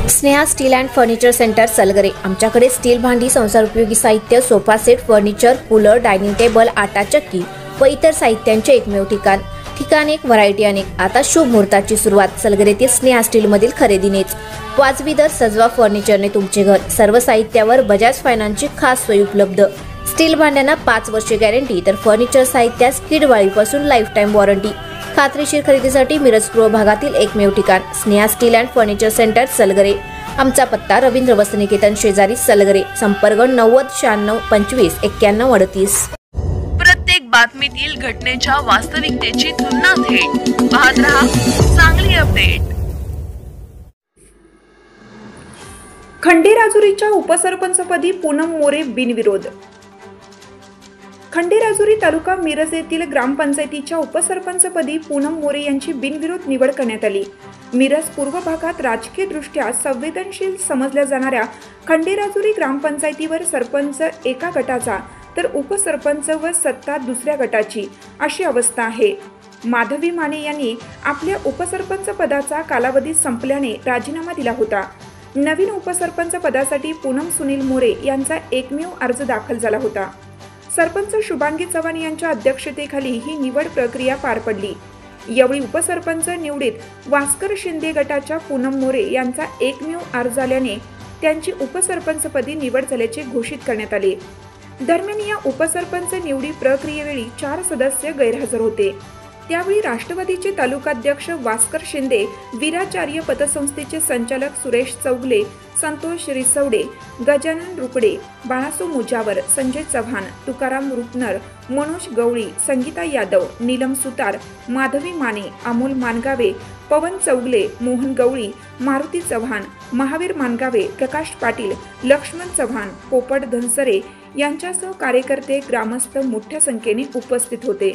Sneha steel and furniture centre Salgare. आमच्याकडे steel भांडी, संसार उपयोगी साहित्य, sofa set, furniture, cooler, dining table, आटा चक्की व इतर साहित्यांचे एकमेव ठिकाण एक, व्हरायटी अनेक। आता शुभ मुहूर्ताची सुरुवात सलगरेतील स्नेहा स्टील मधील खरेदीनेच। वाजवी दर, सजवा फर्निचरने तुमचे घर। सर्व साहित्यावर बजाज फायनान्सची खास सोय उपलब्ध। स्टील भांड्यांना 5 वर्षे गॅरंटी, तर फर्निचर साहित्यास किडवाळीपासून लाईफ टाइम वॉरंटी। खात्रीशीर खरेदीसाठी मिरज पूर्व भागातील एकमेव ठिकाण Sneha steel and furniture centre Salgare. आमचा पत्ता रवींद्र वस्त्रनिकेतन शेजारी सलगरे। संपर्क 90 96 25 91 38। प्रत्येक बातमीतील घटनेच्या वास्तविकतेची तुलना थेट पाहत रहा चांगली अपडेट। खंडेराजुरीच्या उपसरपंचपदी पूनम मोरे बिनविरोध। खंडेराजुरी तालुका मिरज येथील ग्रामपंचायतीच्या उपसरपंचपदी पूनम मोरे यांची बिनविरोध निवड करण्यात आली। मिरज पूर्व भागात राजकीय दृष्ट्या संवेदनशील समजल्या जाणाऱ्या खंडेराजुरी ग्रामपंचायतीवर सरपंच एका गटाचा तर उपसरपंच व सत्ता दुसऱ्या गटाची अशी अवस्था आहे। माधवी माने यांनी आपल्या उपसरपंच पदाचा कालावधी संपल्याने राजीनामा दिला होता। नवीन उपसरपंच पदासाठी पूनम सुनील मोरे यांचा एकमेव अर्ज दाखल झाला होता। सरपंच शुभांगी चव्हाण यांच्या अध्यक्षतेखाली ही निवड प्रक्रिया पार पडली। यावेळी उपसरपंच निवडीत वास्कर शिंदे गटाच्या पूनम मोरे यांचा एकमेव अर्ज आल्याने त्यांची उपसरपंचपदी निवड झाल्याचे घोषित करण्यात आले। दरम्यान या उपसरपंच निवडी प्रक्रियेवेळी 4 सदस्य गैरहजर होते। त्यावेळी राष्ट्रवादीचे तालुकाध्यक्ष वास्कर शिंदे, वीराचार्य पतसंस्थेचे संचालक सुरेश चौगले, संतोष रिसवडे, गजानन रुपडे, बाळासो मुजावर, संजय चव्हाण, तुकाराम रुपनर, मनोज गवळी, संगीता यादव, नीलम सुतार, माधवी माने, अमोल मानगावे, पवन चौगले, मोहन गवळी, मारुती चव्हाण, महावीर मानगावे, प्रकाश पाटील, लक्ष्मण चव्हाण, पोपट धनसरे यांच्यासह कार्यकर्ते, ग्रामस्थ मोठ्या संख्येने उपस्थित होते।